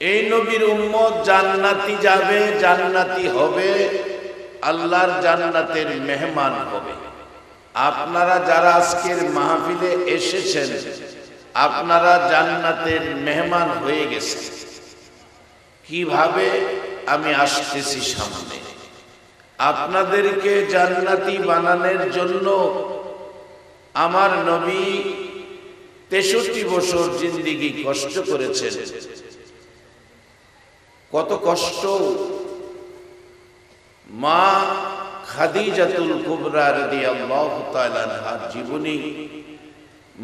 এই নবীর উম্মত জান্নাতি যাবে, জান্নাতি হবে, আল্লাহর জান্নাতের মেহমান হবে। আপনারা যারা আজকের মাহফিলে এসেছেন, আপনারা জান্নাতের মেহমান হয়ে গেছেন। কিভাবে? আমি আসতেছি সামনে। আপনাদেরকে জান্নাতি বানানোর জন্য আমার নবী 63 বছর জিন্দেগি কষ্ট করেছেন। কত কষ্ট! মা খাদিজাতুল কুবরা রাদিয়াল্লাহু তাআলা আনহার জীবনী।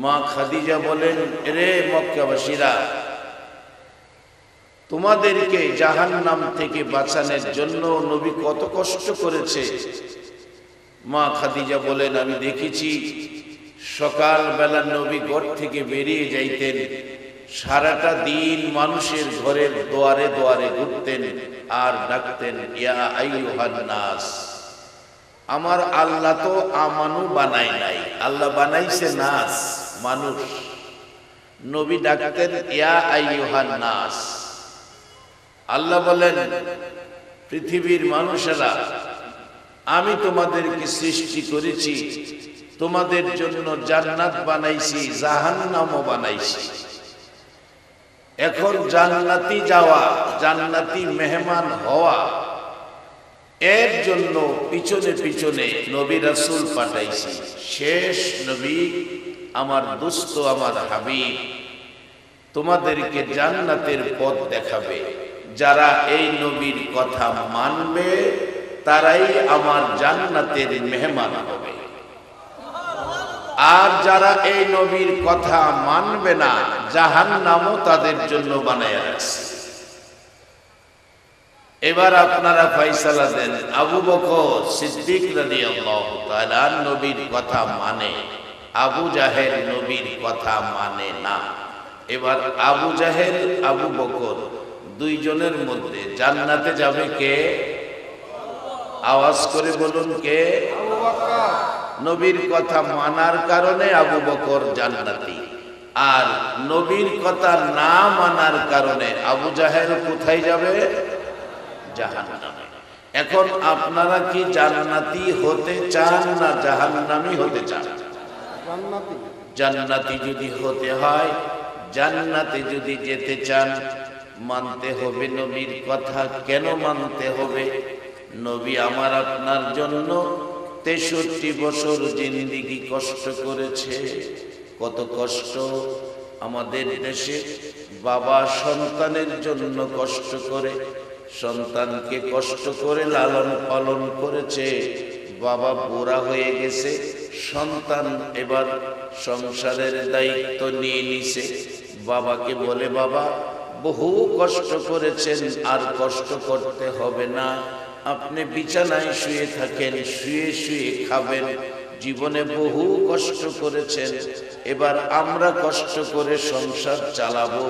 মা খাদিজা বলেন, রে মক্কাবাসীরা, তোমাদেরকে জাহান্নাম থেকে বাঁচানোর জন্য নবী কত কষ্ট করেছে। মা খাদিজা বলেন, আমি দেখেছি সকালবেলা নবী ঘর থেকে বেরিয়ে যাইতেন, সারাটা দিন মানুষের ঘরের দুয়ারে দুয়ারে ঘুরতেন আর ডাকতেন, ইয়া আইয়ুহান নাস। আমার আল্লাহ তো আমানু বানায় নাই, আল্লাহ বানাইছে নাস, মানুষ। নবী ডাকতেন ইয়া আইয়ুহান নাস। আল্লাহ বলেন, পৃথিবীর মানুষেরা, আমি তোমাদেরকে সৃষ্টি করেছি, তোমাদের জন্য জান্নাত বানাইছি, জাহান্নামও বানাইছি। এখন জান্নাতি যাওয়া, জান্নাতি মেহমান হওয়া, এর জন্য পিছনে পিছনে নবী রাসূল পাঠাইছি। শেষ নবী আমার দোস্ত, আমার হাবিব তোমাদেরকে জান্নাতের পথ দেখাবে। যারা এই নবীর কথা মানবে তারাই আমার জান্নাতের মেহমান হবে। আর যারা এই নবীর কথা মানবে না, জাহান্নামও তাদের জন্য বানায়া রাখছে। এবার আপনারা ফয়সালা দেন। আবু বকর সিদ্দিক রাদিয়াল্লাহু তাআলা নবীর কথা মানে, আবু জাহেল নবীর কথা মানে না। এবার আবু জাহেল, আবু বকর দুইজনের মধ্যে জান্নাতে যাবে কে? আওয়াজ করে বলুন, কে? আবু বকর। নবীর কথা মানার কারণে আবু বকর জান্নাতি, আর নবীর কথা না মানার কারণে আবু জাহেল কোথায় যাবে? জাহান্নামে। এখন আপনারা কি জান্নাতি হতে চান না জাহান্নামী হতে চান? জান্নাতি। জান্নাতি যদি হতে হয়, জান্নাতে যদি যেতে চান, মানতে হবে নবীর কথা। কেন মানতে হবে? নবী আমার আপনার জন্য 63 বছর জিন্দেগি কষ্ট করেছে। কত কষ্ট! আমাদের দেশে বাবা সন্তানের জন্য কষ্ট করে, সন্তানকে কষ্ট করে লালন পালন করেছে। বাবা বুড়া হয়ে গেছে, সন্তান এবার সংসারের দায়িত্ব নিয়ে নিছে। বাবাকে বলে, বাবা বহু কষ্ট করেছেন, আর কষ্ট করতে হবে না, আপনি বিছানায় শুয়ে থাকেন, শুয়ে শুয়ে খাবেন, জীবনে বহু কষ্ট করেছেন, এবার আমরা কষ্ট করে সংসার চালাবো,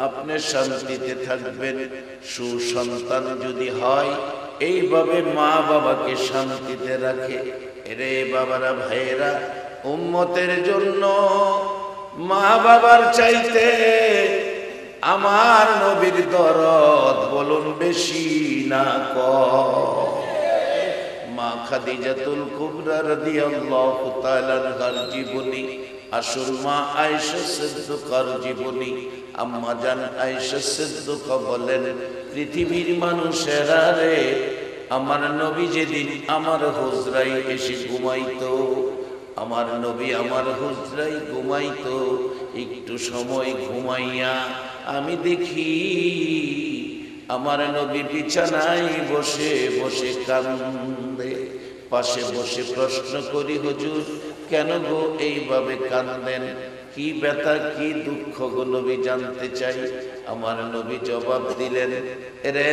আপনি শান্তিতে থাকবেন। সুসন্তান যদি হয়, এইভাবে মা বাবাকে শান্তিতে রাখে। রে বাবারা, ভাইয়েরা, উম্মতের জন্য মা বাবার চাইতে আমার নবীর দরদ বলুন বেশি না কম? মা খাদিজাতুল কুবরা রাদিয়াল্লাহু তাআলা আনহার জীবনী, আসল মা আয়েশা সিদ্দিকার জীবনী। আম্মা জান আয়েশা সিদ্দিকা বলেন, পৃথিবীর মানুষেরা রে, আমার নবী যেদিন আমার হুজরায় এসে ঘুমাইতো, আমার নবী আমার হুজরায় ঘুমাইতো, একটু সময় ঘুমাইয়া আমি দেখি আমার নবী বিছানায় বসে বসে কান্দে। পাশে বসে প্রশ্ন করি, হুজুর কেন গো এইভাবে কান্দেন? কি ব্যথা, কি দুঃখ গো নবী জানতে চাই। আমার নবী জবাব দিলেন, রে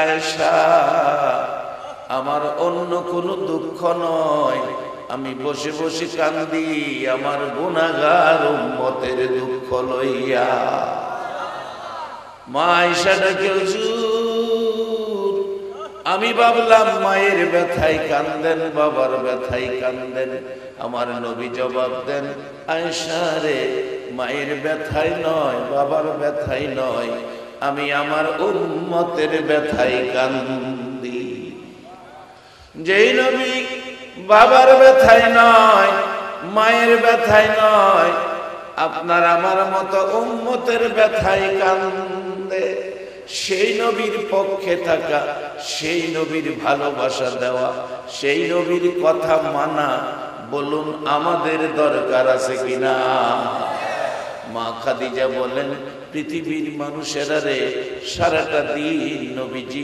আয়েশা, আমার অন্য কোনো দুঃখ নয়, আমি বসে বসে কান্দি আমার গুনাহগার উম্মতের দুঃখ লইয়া। মা আয়েশা ডাকে, হুজুর আমি ভাবলাম মায়ের ব্যথায় কান্দেন, বাবার ব্যথায় কান্দেন। আমার নবী জবাব দেন, আয়েশা রে, মায়ের ব্যথায় নয়, বাবার ব্যথায় নয়, আমি আমার উম্মতের ব্যথায় কান্দি। যেই নবী বাবার ব্যথায় নয়, মায়ের ব্যথায় নয়, আপনার আমার মতো উম্মতের ব্যথায় কান্দে, সেই নবীর পক্ষে থাকা, সেই নবীর ভালোবাসা দেওয়া, সেই নবীর কথা মানা, বলুন আমাদের দরকার আছে কিনা? মা খাদিজা বলেন, পৃথিবীর মানুষেরা রে সারাটা দিন নবীজি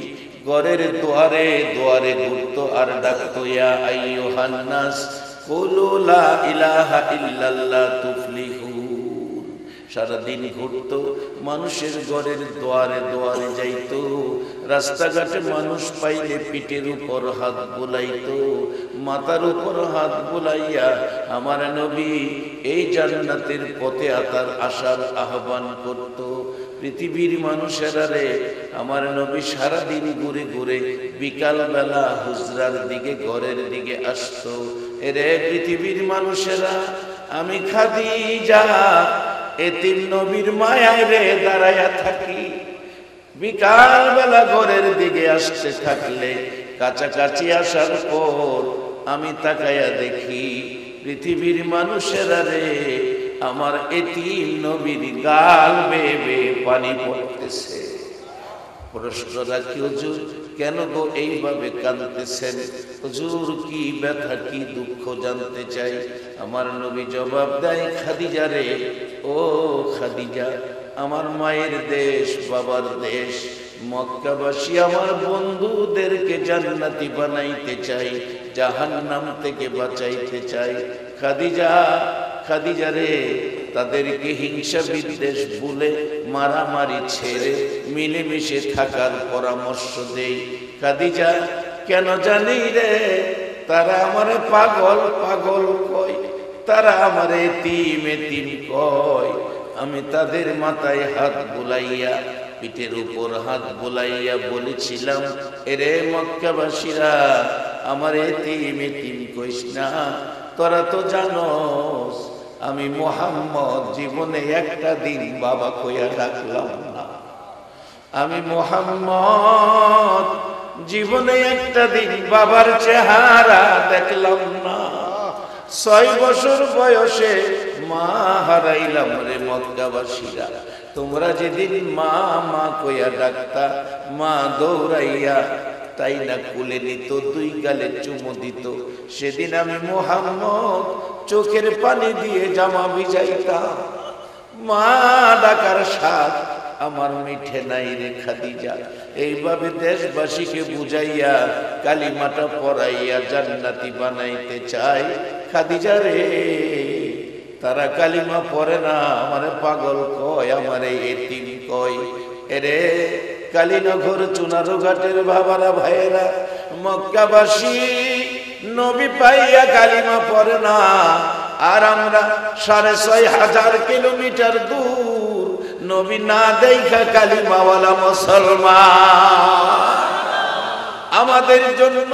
ঘরের দুয়ারে দুয়ারে ঘুরতো আর ডাকতো, ইয়া আইয়ুহান নাস কুলু লা ইলাহা ইল্লাল্লাহ তুফলিহুন। সারাদিন ঘুরতো, মানুষের ঘরের দুয়ারে দুয়ারে যাইতো, রাস্তাঘাটে মানুষ পাইলে পিঠের উপর হাত বুলাইতো, মাথার উপর হাত বুলাইয়া আমার নবী এই জান্নাতের পথে আসার আহ্বান করত। পৃথিবীর মানুষেরা রে আমার নবী সারাদিন ঘুরে ঘুরে বিকাল বেলা হুজরার দিকে ঘরের দিকে আসতো। এরে পৃথিবীর মানুষেরা, আমি খাদিজা এতিম নবীর মায়ায় রে দাঁড়াইয়া থাকি, বিকাল বেলা ঘরের দিকে আসতে থাকলে কাছাকাছি আসার পর আমি তাকাইয়া দেখি পৃথিবীর মানুষেরা রে আমার এতিম নবীর গাল বেয়ে বেয়ে পানি পড়তেছে। প্রশ্ন রাখি, হুজুর কেন গো এইভাবে কাঁদতেছেন? হুজুর কি ব্যথা কি দুঃখ জানতে চাই। আমার নবী জবাব দেয়, খাদিজা রে, ও খাদিজা, আমার মায়ের দেশ বাবার দেশ মক্কাবাসী আমার বন্ধুদেরকে জান্নাতি বানাইতে চাই, জাহান্নাম থেকে বাঁচাইতে চাই। খাদিজা, খাদিজা রে, তাদেরকে হিংসা বিদ্বেষ ভুলে মারামারি ছেড়ে মিলেমিশে থাকার পরামর্শ দেই। খাদিজা, কেন জানি রে, তারা আমারে পাগল পাগল কয়, তারা আমারে এতিম এতিম কয়। আমি তাদের মাথায় হাত বুলাইয়া, পিঠের উপর হাত বুলাইয়া বলেছিলাম, এরে মক্কাবাসীরা, আমার এতিম এতিম কইস না, তোরা তো জানোস আমি মুহাম্মদ জীবনে একটা দিন বাবা কইয়া ডাকলাম না। আমি মুহাম্মদ জীবনে একটা দিন বাবার চেহারা দেখলাম না। 6 বছর বয়সে মা হারাইলাম রে মক্কাবাসীরা। তোমরা যেদিন মা মা কইয়া ডাকতা, মা দৌড়াইয়া তাই না কুলে নিত, 2 গালে চুমু দিত, সেদিন আমি মুহাম্মদ চোখের পানি দিয়ে জামা ভিজাইতাম। মা ডাকার স্বাদ আমার মিঠে নাই রে খাদিজা। এইভাবে দেশবাসীকে বুঝাইয়া কালিমাটা পড়াইয়া জান্নাতি বানাইতে চাই। খাদিজা রে, তারা কালিমা পড়ে না, আমারে পাগল কয়, আমারে এতিম কয়। এরে কালীনগর চুনারু ঘাটের বাবারা ভাইয়েরা, মক্কাবাসী নবী পাইয়া কালিমা পড়ে না, আর আমরা 6500 কিলোমিটার দূর নবী না দেখা কালিমাওয়ালা মুসলমান। আমাদের জন্য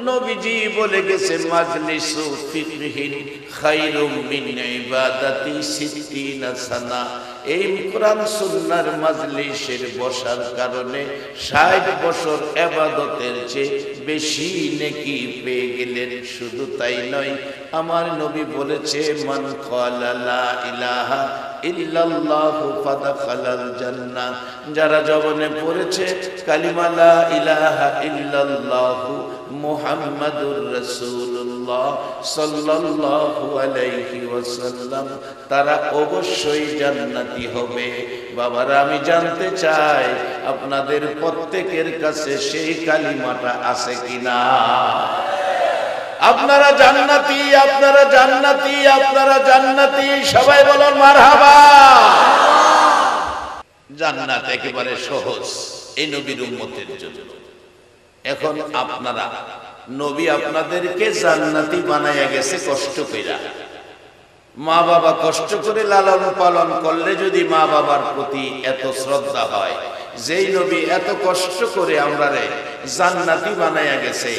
নবীজি বলে গেছে, মাজলিসু ফিকহিন খায়রুম মিন ইবাদাতি 60 সানা। এই কোরআন সুন্নাহর মাজলিসের বসার কারণে 60 বছর ইবাদতের চেয়ে বেশি নেকি পেয়ে গেলেন। শুধু তাই নয়, আমার নবী বলেছে, মান ক্বালা লা ইলাহা ইল্লাল্লাহু ফাদাখালাল জান্নাহ। যারা জবানে পড়েছে কালিমা লা ইলাহা ইল্লাল্লাহু মুহাম্মাদুর রাসূলুল্লাহ সাল্লাল্লাহু আলাইহি ওয়াসাল্লাম, তারা অবশ্যই জান্নাতি হবে। বাবারা, আমি জানতে চাই আপনাদের প্রত্যেকের কাছে সেই কালিমাটা আছে কিনা? আপনারা জান্নাতি, আপনারা জান্নাতি, আপনারা জান্নাতি, সবাই বলুন মারহাবা। জান্নাত একেবারে সহজ এই নবীর উম্মতের জন্য। এখন আপনারা, নবী আপনাদেরকে জান্নাতি বানাইয়া গেছে কষ্ট কইরা। মা বাবা কষ্ট করে লালন পালন করলে যদি মা বাবার প্রতি এত শ্রদ্ধা হয়, যেই নবী এত কষ্ট করে আমরারে জান্নাতি বানাইয়া গেছে,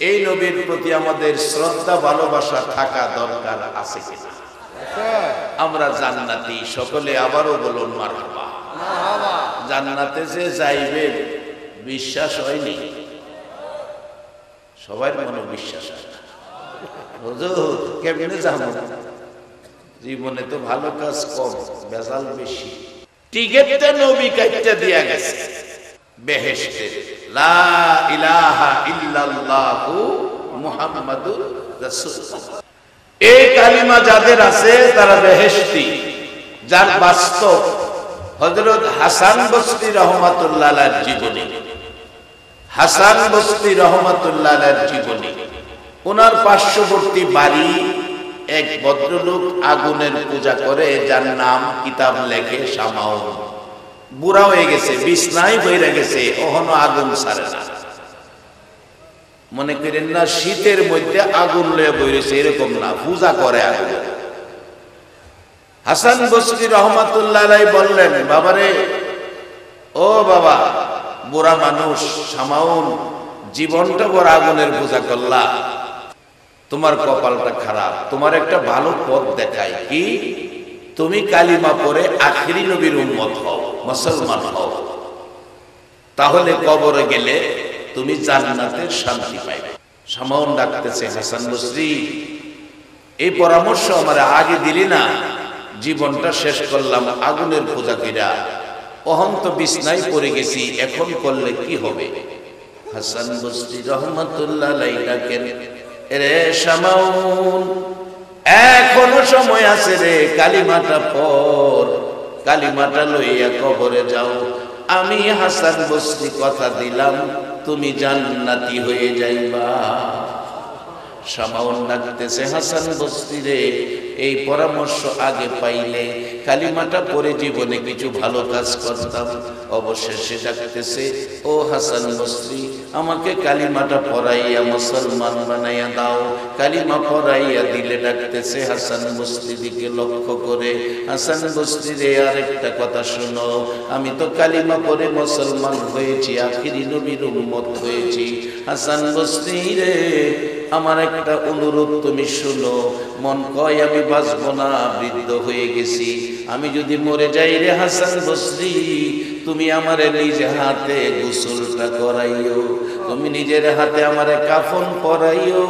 এই নবীর প্রতি আমাদের শ্রদ্ধা ভালোবাসা থাকা দরকার আছে কিনা? আমরা জান্নাতি সকলে, আবারও বলুন মারহাবা। জান্নাতে যে যাইবেন বিশ্বাস হয়নি? সবার মনে বিশ্বাস হয় না। হুজুর কেমনে যাবো? জীবনে তো ভালো কাজ কম, বেজাল বেশি। টিকেটটা নবী কাটটা দিয়া গেছে বেহেশতে, লা ইলাহা ইল্লাল্লাহু মুহাম্মাদুর রাসূলুল্লাহ। এই কালিমা যাদের আছে তারা বেহেশতি। যার বাস্তব হযরত হাসান বসরি রাহমাতুল্লাহ আলাইহির জীবনী, হাসান বসরি রাহমাতুল্লাহ আলাইহির জীবনী। ওনার পার্শ্ববর্তী বাড়ি এক ভদ্রলোক আগুনের পূজা করে, যার নাম কিতাব লেখে শামাউন। বুড়া হয়ে গেছে, বিছনায় বইরা গেছে, ওহনো আগুন ছাড়ে না। মনে করেন না শীতের মধ্যে আগুন লয়ে বইরেছে, এরকম না, পূজা করে আগুন। হাসান বসরি রহমাতুল্লাহ আলাইহি বললেন, বাবারে, ও বাবা, বুড়া মানুষ শামাউন, জীবনটা বড় আগুনের পূজা করলা, তোমার কপালটা খারাপ। তোমার একটা ভালো পথ দেখায়, কি? তুমি কালিমা পড়ে আখিরি নবীর উম্মত হও, মুসলমান হও, তাহলে কবরে গেলে তুমি জান্নাতের শান্তি পাইবে। শামাউন ডাকতেছে, হাসান বসরি, এই পরামর্শ আমার আগে দিলি না, জীবনটা শেষ করলাম আগুনের পূজা কইরা, অহম তো বিছনায় পড়ে গেছি, এখন করলে কি হবে? হাসান বসরি রহমাতুল্লাহ আলাইহি ডাকেন, রে শামাউন, এখনো সময় আছে রে, কালিমাটা পড়, কালিমাটা লইয়া কবরে যাও। আমি হাসান বসরি কথা দিলাম, তুমি জান্নাতি হয়ে যাইবা। শামাউন ডাকতেছে, হাসান বসরি রে, এই পরামর্শ আগে পাইলে কালিমাটা পড়ে জীবনে কিছু ভালো কাজ করতাম। অবশেষে ডাকতেছে, ও হাসান বসরি, আমাকে কালিমাটা পড়াইয়া মুসলমান বানাইয়া দাও। কালিমা পড়াইয়া দিলে ডাকতেছে হাসান বসরি দিকে লক্ষ্য করে, হাসান বসরি রে, আরেকটা কথা শোনো, আমি তো কালিমা পড়ে মুসলমান হয়েছি, আখিরি নবীর উম্মত হয়েছি। হাসান বসরি রে, আমার একটা অনুরোধ তুমি শুনো। মন কয় আমি বাঁচবো না, বৃদ্ধ হয়ে গেছি, আমি যদি মরে যাই রে হাসান বসরি, তুমি আমারে নিজ হাতে গোসলটা করাইও, তুমি নিজের হাতে আমারে কাফন পরাইও,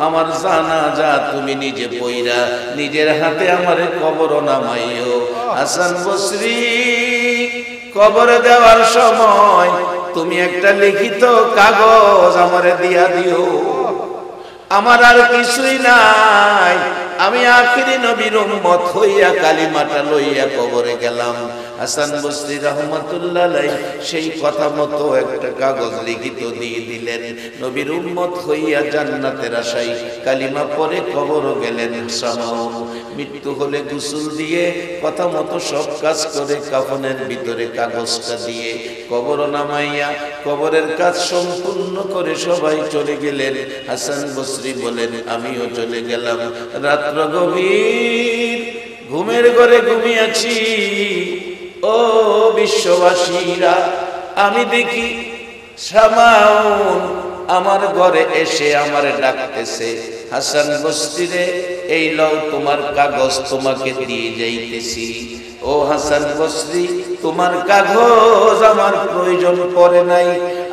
আমার জানাজা তুমি নিজে পইরা নিজের হাতে আমারে কবর নামাইও। হাসান বসরি, কবরে দেওয়ার সময় তুমি একটা লিখিত কাগজ আমারে দিয়া দিও, আমার আর কিছুই নাই, আমি আখিরি নবীর উম্মত হইয়া কালিমাটা লইয়া কবরে গেলাম। হাসান বসরি রাহমাতুল্লাহ আলাইহি সেই কথা মতো একটা কাগজ লিখিত দিয়ে দিলেন। নবীর উম্মত হইয়া জান্নাতের আশায় কালিমা পড়ে কবর গেলেন শামাউন। মৃত্যু হলে গোসল দিয়ে কথা মতো সব কাজ করে কাফনের ভিতরে কাগজটা দিয়ে কবর নামাইয়া কবরের কাজ সম্পূর্ণ করে সবাই চলে গেলেন। হাসান বসরি বলেন, আমিও চলে গেলাম। রাত্র গভীর, ঘুমের ঘরে ঘুমিয়েছি। ও বিশ্ববাসীরা, আমি দেখি শামাউন আমার ঘরে এসে আমারে ডাকতেছে, হাসান বসরি রে, এই লও তোমার কাগজ, তোমাকে দিয়ে যাইতেছি। ও হাসান বসরি, তোমার কাগজ আমার প্রয়োজন পড়ে নাই,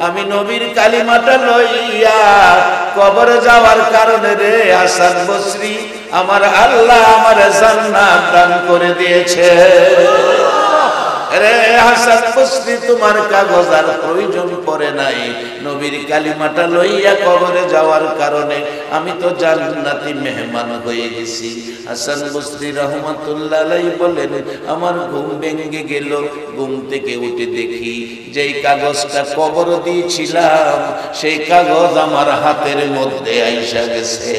আমি নবীর কালিমাটা লইয়া কবরে যাওয়ার কারণে রে হাসান বসরি, আমার আল্লাহ আমার জান্নাত দান করে দিয়েছে। রে হাসান বসরি, তোমার কাগজ আর প্রয়োজন পড়ে নাই, নবীর কালিমাটা লইয়া কবরে যাওয়ার কারণে আমি তো জান্নাতি মেহমান হয়ে গেছি। হাসান বসরি রাহমাতুল্লাহ আলাইহি বলেন, আমার ঘুম ভেঙে গেল। ঘুম থেকে উঠে দেখি যেই কাগজটা কবর দিয়েছিলাম সেই কাগজ আমার হাতের মধ্যে আইসা গেছে।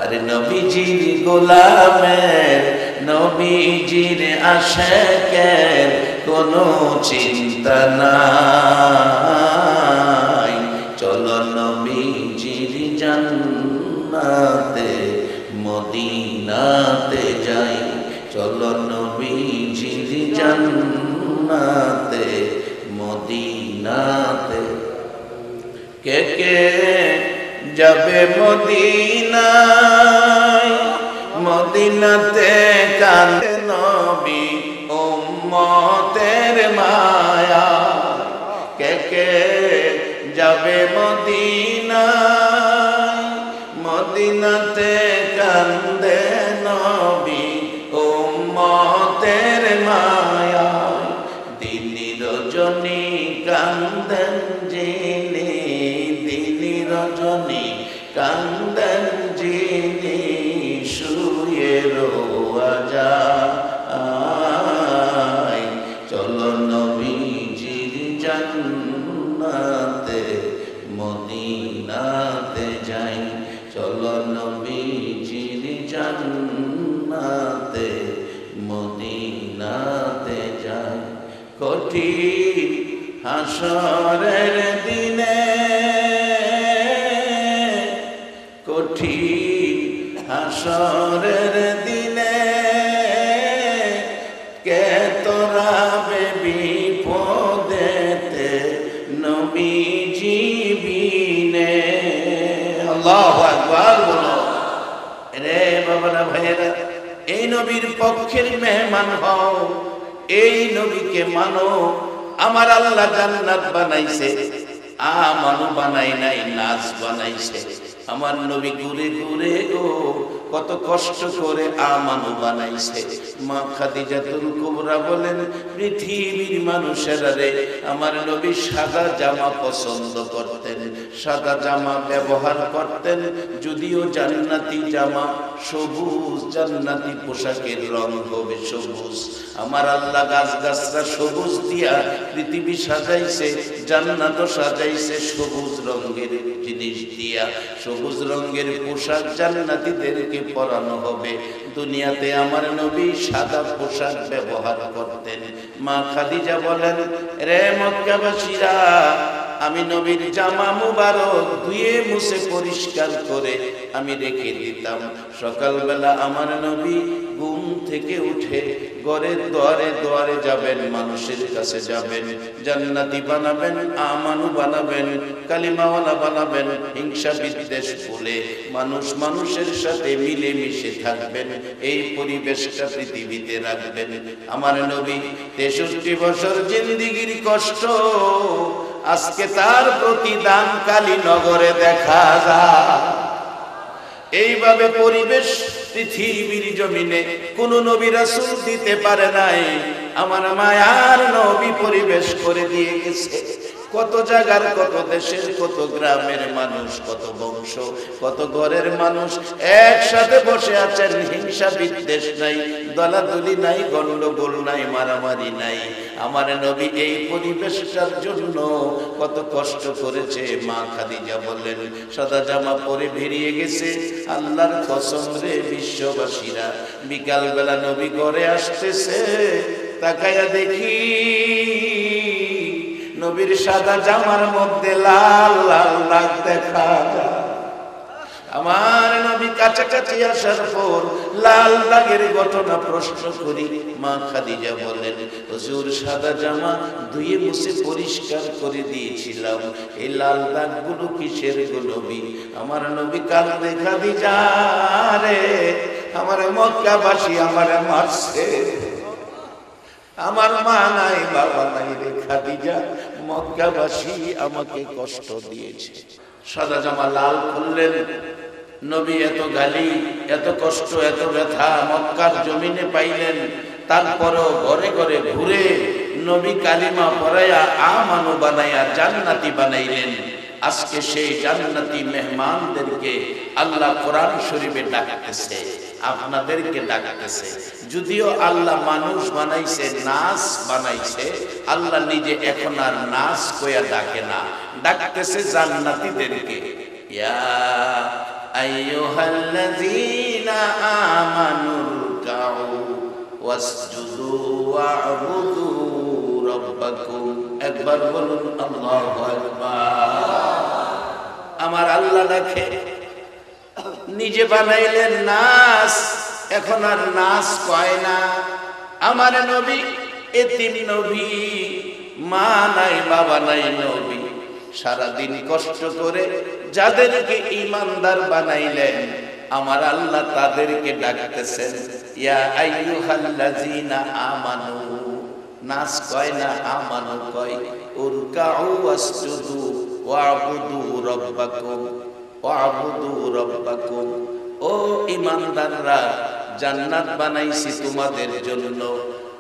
আরে নবীজির গোলামের, নবীজির আশিকের কোনো চিন্তা নাই, চলো নবীজির জান্নাতে মদিনাতে যাই, চলো নবীজির জান্নাতে মদিনাতে। কে কে যাবে মদিনায়, মদিনাতে কাঁদে নবী উম্মতে যাবে মদিনায়, মদিনাতে কান্দে নবী উম্মতের মায়ায়, দিনী রজনী কান্দেন যিনি, দিনী রজনী কান্দেন যিনি, শুয়ে রোয়া যায়। চলো নবীজির জান্নাতে মদিনাতে যাই, চলো নবীজির জান্নাতে মদিনাতে যাই। কঠিন হাসরের দিনে, কঠিন হাসরের দিনে, কে তোরাবে বিপদেতে নবীজি বিনে। আল্লাহু আকবার বলো। রে বাবারা ভাইয়েরা, এই নবীর পক্ষের মেহমান হও, এই নবীকে মানো। আমার আল্লাহ জান্নাত বানাইছে, আমানু বানাই নাই, নাচ বানাইছে। আমার নবী ঘুরে ঘুরে গো কত কষ্ট করে আমানু বানাইছে। মা খাদিজাতুল কুবরা বলেন, পৃথিবীর মানুষেরা রে, আমার নবী সাদা জামা পছন্দ করতেন, সাদা জামা ব্যবহার করতেন। যদিও জান্নাতি জামা সবুজ, জান্নাতি পোশাকের রং হবে সবুজ। আমার আল্লাহ গাছ গাছরা সবুজ দিয়া পৃথিবী সাজাইছে, জান্নাতও সাজাইছে সবুজ রঙের জিনিস দিয়া। সবুজ রঙের পোশাক জান্নাতীদেরকে পরানো হবে। দুনিয়াতে আমার নবী সাদা পোশাক ব্যবহার করতেন। মা খাদিজা বলেন, রে মক্কাবাসীরা, আমি নবীর জামা মুবারক ধুয়ে মুছে পরিষ্কার করে আমি রেখে দিতাম। সকালবেলা আমার নবী ঘুম থেকে উঠে ঘরের দুয়ারে দুয়ারে যাবেন, মানুষের কাছে যাবেন, জান্নাতি বানাবেন, আমানু বানাবেন, কালিমাওয়ালা বানাবেন, হিংসা বিদ্বেষ ভুলে মানুষ মানুষের সাথে মিলে মিশে থাকবেন, এই পরিবেশটা পৃথিবীতে রাখবেন। আমার নবী 63 বছর জিন্দিগির কষ্ট আজকে তার প্রতিদান কালীনগরে দেখা যায়। এইভাবে পরিবেশ পৃথিবীর জমিনে কোন নবী রাসূল দিতে পারে নাই। আমার মায়ার নবী পরিবেশ করে দিয়ে গেছে। কত জায়গার, কত দেশের, কত গ্রামের মানুষ, কত বংশ, কত ঘরের মানুষ একসাথে বসে আছেন। হিংসা বিদ্বেষ নাই, দলাদলি নাই, গন্ডগোল নাই, মারামারি নাই। আমার নবী এই পরিবেশটার জন্য কত কষ্ট করেছে। মা খাদিজা বললেন, সাদা জামা পরে বেরিয়ে গেছে। আল্লাহর কসম রে বিশ্ববাসীরা, বিকাল বেলা নবী ঘরে আসতেছে, তাকায়া দেখি নবীর সাদা জামার মধ্যে লাল লাল দাগ দেখা যায়। আমার নবী কাছাকাছি আসার পর লাল দাগের ঘটনা প্রশ্ন করি। মা খাদিজা বলেন, হুজুর সাদা জামা ধুয়ে মুছে পরিষ্কার করে দিয়েছিলাম, এই লাল দাগগুলো কিসের গো নবী? আমার নবী কাঁদে, খাদিজা রে, আমার মক্কাবাসী আমারে মারছে, আমার মা নাই, বাবা নাই রে খাদিজা, মক্কাবাসী আমাকে কষ্ট দিয়েছে। সাদা জামা লাল করলেন। নবী এত গালি, এত কষ্ট, এত ব্যথা মক্কার জমিনে পাইলেন। তারপরও ঘরে ঘরে ঘুরে নবী কালিমা পড়াইয়া আমানু বানাইয়া জান্নাতি বানাইলেন। আজকে সেই জান্নাতি মেহমানদেরকে আল্লাহ কোরআন শরীফে ডাকতেছে, আপনাদেরকে ডাকতেছে। যদিও আল্লাহ মানুষ বানাইছে, নাচ বানাইছে, আল্লাহ নিজে এখন আর নাচ কইয়া ডাকে না, ডাকতেছে জান্নাতীদেরকে। ইয়া আইয়ুহাল্লাযীনা আমানু রুকউ ওয়াসজুদু ওয়া'বুদু রাব্বাকুম। একবার বলুন আল্লাহু আকবার। আমার আল্লাহ ডাকে, নিজে বানাইলেন নাচ, এখন আর নাচ কয় না। আমার নবী এতিম নবী, মা নাই, বাবা নাই নবী, সারাদিন কষ্ট করে যাদেরকে ঈমানদার বানাইলেন আমার আল্লাহ তাদেরকে ডাকতেছেন, ইয়া আইয়ুহাল্লাযীনা আমানু। নাচ কয় না, আমানু কয়। উরকাউ ওয়াসজুদু, ওয়াবুদু রাব্বাকুম ওয়াবুদু রাব্বাকুম। ও ঈমানদাররা, জান্নাত বানাইছি তোমাদের জন্য।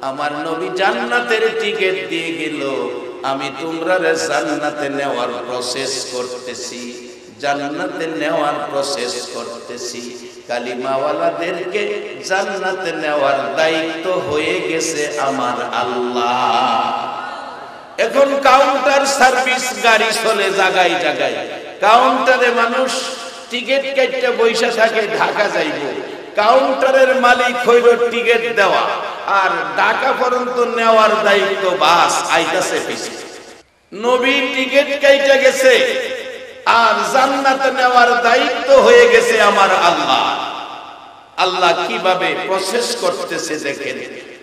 আমার নবী জান্নাতের টিকিট দিয়ে গেল, আমি তোমরা জান্নাতে নেওয়ার প্রসেস করতেছি, জান্নাতে নেওয়ার প্রসেস করতেছি। কালিমাওয়ালাদেরকে জান্নাতে নেওয়ার দায়িত্ব হয়ে গেছে আমার আল্লাহ। এখন কাউন্টার সার্ভিস গাড়ি চলে জায়গায় জায়গায়, কাউন্টারে মানুষ টিকিট কেটে বৈশা থাকে ঢাকা যাইব, কাউন্টারের মালিক হইল টিকিট দেওয়া, আর ঢাকা পর্যন্ত নেওয়ার দায়িত্ব বাস আইতাছে পিছে। নবী টিকিট কেটে গেছে, আর জান্নাতে নেওয়ার দায়িত্ব হয়ে গেছে আমার আল্লাহ। আল্লাহ কিভাবে প্রসেস করতেছে দেখেন।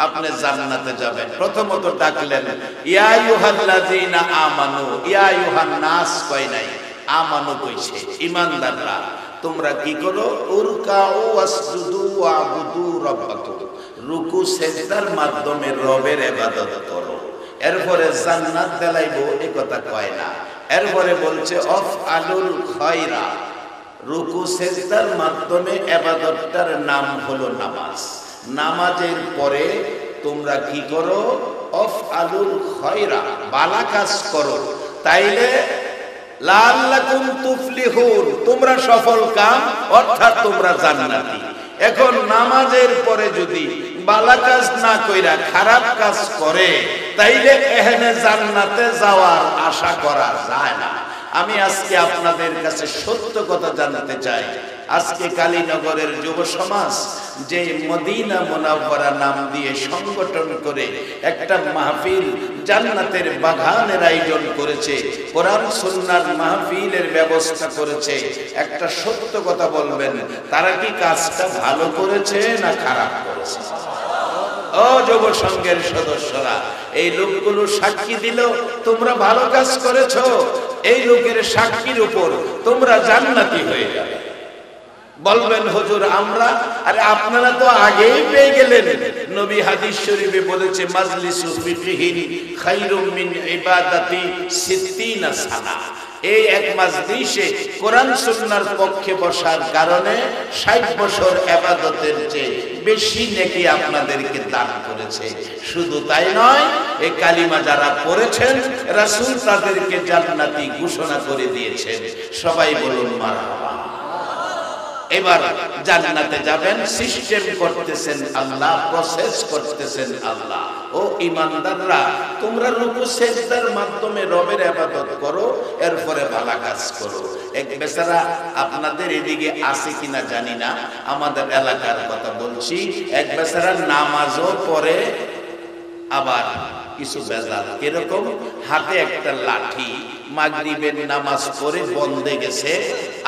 আপনি জান্নাতে যাবেন, প্রথমত ডাকলেন ইয়া আইয়ুহাল্লাযীনা আমানু, ইয়া আইয়ুহান নাস কয় নাই, আমানু কইছে। ঈমানদাররা তোমরা কি করো? উরকাউ ওয়াসজুদু ওয়াবুদু রাব্বাকুম, রুকু সিজদার মাধ্যমে রবের ইবাদত করো। এরপরে জান্নাত দেলাইবো এ কথা কয় না, এরপরে বলছে আফআলুল খায়রা, রুকু সিজদার মাধ্যমে ইবাদতটার নাম হলো নামাজ। নামাজের পরে তোমরা কি করো? আফআলুল খায়রা, ভালো কাজ করো, তাইলে লাআল্লাকুম তুফলিহুন, তোমরা সফল কাম, অর্থাৎ তোমরা জান্নাতি। এখন নামাজের পরে যদি ভালো কাজ না কইরা খারাপ কাজ করে, তাইলে এখানে জান্নাতে যাওয়ার আশা করা যায় না। আমি আজকে আপনাদের কাছে সত্য কথা জানাতে চাই। আজকে কালীনগরের যুব সমাজ যে মদিনা মুনাওয়ারা নাম দিয়ে সংগঠন করে একটা মাহফিল, জান্নাতের বাগানের আয়োজন করেছে, কোরআন সুন্নাহর মাহফিলের ব্যবস্থা করেছে, একটা সত্য কথা বলবেন, তারা কি কাজটা ভালো করেছে না খারাপ করেছে? ও যুব সংঘের সদস্যরা, এই লোকগুলো সাক্ষী দিল তোমরা ভালো কাজ করেছো, এই লোকের সাক্ষীর উপর তোমরা জান্নাতি হয়ে যাবে। বলবেন হুজুর আমরা, আরে আপনারা তো আগেই পেয়ে গেলেন। নবী হাদিস শরীফে বলেছে মাজলিসু ফিকহিন খায়রুম মিন ইবাদাতি 60 সানা। এই এক মাজলিসে কোরআন সুন্নাহর পক্ষে বসার কারণে 60 বছর ইবাদতের চেয়ে বেশি নেকি আপনাদেরকে দান করেছে। শুধু তাই নয়, এই কালিমা যারা পড়েছেন রাসূল তাদেরকে জান্নাতি ঘোষণা করে দিয়েছেন। সবাই বলুন মারহাবা। এবার জান্নাতে যাবেন, সিস্টেম করতেছেন আল্লাহ, প্রসেস করতেছেন আল্লাহ। ও ঈমানদাররা, তোমরা রুকু সিজদার মাধ্যমে রবের ইবাদত করো, এরপরে ভালো কাজ করো। এক বেচারা আপনাদের এদিকে আছে কিনা জানি না, আমাদের এলাকার কথা বলছি, এক বেচারা নামাজও পড়ে, আবার কিছু বেজাল। কিরকম? হাতে একটা লাঠি, মাগরিবের নামাজ পড়ে বন্ধে গেছে,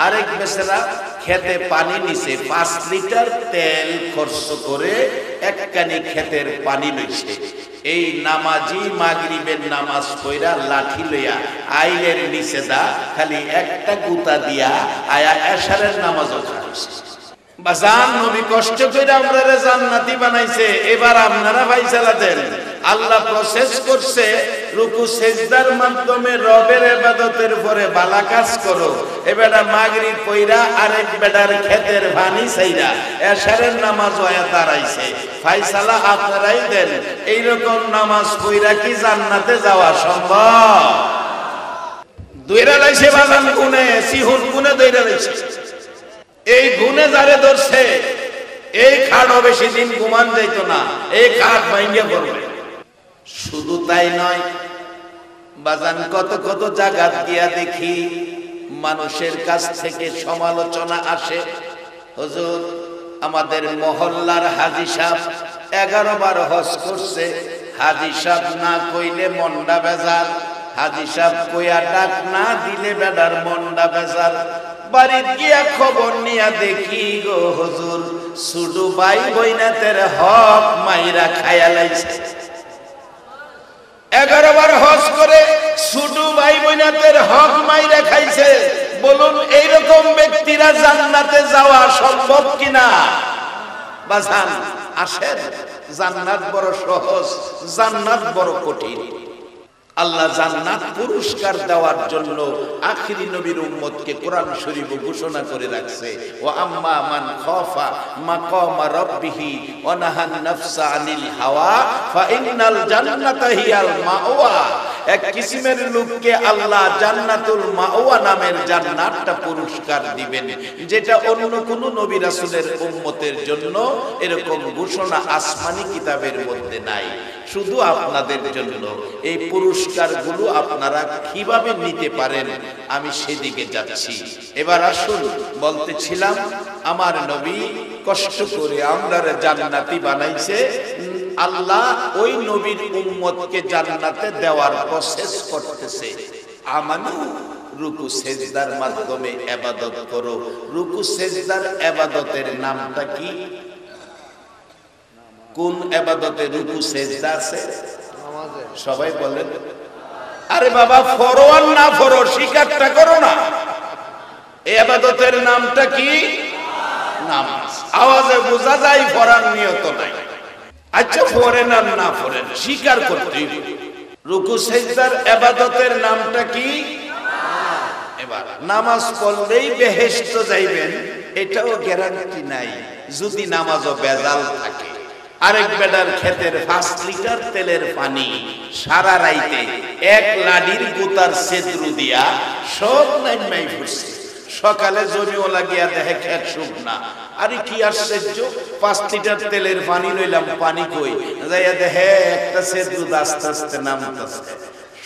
আরেক বেচারা খেতে পানি নিছে, 5 লিটার তেল খরচ করে একখানি খেতের পানি লইছে। এই নামাজি মাগরিবের নামাজ পড়া লাঠি লইয়া আইলের নিচে দা খালি একটা গুতা দিয়া আয়া এশারের নামাজও খাইছে। বাজান নবী কষ্ট করে আপনারা জান্নাতি বানাইছে, এবার আপনারা ফায়সালা দেন। আল্লাহ প্রসেস করছে রুকু সিজদার মাধ্যমে রবের ইবাদতের পরে ভালো কাজ করো। এবেটা মাগরিব পয়রা আরেক বেটার খেতের ভানি চাইরা এশারের নামাজ হয়ে দাঁড়াইছে। ফায়সালা আপনারাই দেন, এইরকম নামাজ পয়রা কি জান্নাতে যাওয়া সম্ভব? দইরা লাইছে বাজান গুনে, সিহুর গুনে দইরা লাইছে। এই গুনে যারে ধরছে এই খাটও বেশি দিন ঘুমান যাইতো না, এই খাট ভাঙ্গে পড়বে। শুধু তাই নয় বাজান, কত কত জায়গা গিয়া দেখি মানুষের কাছ থেকে সমালোচনা আসে। হুজুর আমাদের মহল্লার হাজী সাহেব 11 বার হজ করছে, হাজী সাহেব না কইলে মন্ডা বেজার, হাজী সাহেব কইয়া ডাক না দিলে বেডার মন্ডা বেজার। বাড়িতে গিয়া খবর নিয়া দেখি গো হুজুর, শুধু ভাই বইনাতের হক মাইরা খায়া লাইছে। 11 বার হজ করে ছোট ভাই বোনাদের হক মাইরা খাইছে। বলুন এইরকম ব্যক্তিরা জান্নাতে যাওয়া সম্ভব কিনা? বাজান আসেন, জান্নাত বড় সহজ, জান্নাত বড় কঠিন। আল্লাহ জান্নাত পুরস্কার দেওয়ার জন্য আখিরি নবীর উম্মতকে কোরআন শরীফ ঘোষণা করে রাখছে, ওয়া আম্মা মান খাফা মাকামা রাব্বিহি ওয়া নাহান নাফসা আনিল হাওয়া ফা ইন্নাল জান্নাতা হিয়াল মাওয়া। এক কিসিমের লোককে আল্লাহ জান্নাতুল মাওয়া নামের জান্নাতটা পুরস্কার দিবেন, যেটা অন্য কোন নবী রাসূলের উম্মতের জন্য এরকম ঘোষণা আসমানি কিতাবের মধ্যে নাই, শুধু আপনাদের জন্য। এই পুরস্কারগুলো আপনারা কিভাবে নিতে পারেন আমি সেদিকে যাচ্ছি। এবার আসুন, বলতেছিলাম আমার নবী কষ্ট করে আমরারে জান্নাতি বানাইছে, আল্লাহ ওই নবীর উম্মতকে জান্নাতে দেওয়ার প্রসেস করতেছে। আমানু রুকু সেজদার মাধ্যমে ইবাদত করো। রুকু সেজদার ইবাদতের নামটা কি? কোন ইবাদতে রুকু সেজদা আছে? সবাই বলেন। আরে বাবা, ফরওয়ান না ফরো, স্বীকারটা করো না। এই ইবাদতের নামটা কি? নামাজ। আওয়াজে বোঝা যায় ফরার নিয়ত নাই। আচ্ছা, ফরেন আর না ফরেন, স্বীকার করতেই হবে। রুকু সেজদার ইবাদতের নামটা কি? এবার নামাজ পড়লেই বেহেশত যাইবেন এটাও গ্যারান্টি নাই, যদি নামাজও বেজাল থাকে। আরেক বেটার ক্ষেতের 5 লিটার তেলের পানি সারা রাইতে এক লাডির গুতার সেদ্রু দিয়া সব নাইমাই ফুটছে, সকালে জমিও লাগিয়া দেখে ক্ষেত শুকনা। আরে কি আশ্চর্য, 5 লিটার তেলের পানি লইলাম, পানি কই যাইয়া দেখে একটা সেদ্রু আস্তে আস্তে নামতেছে।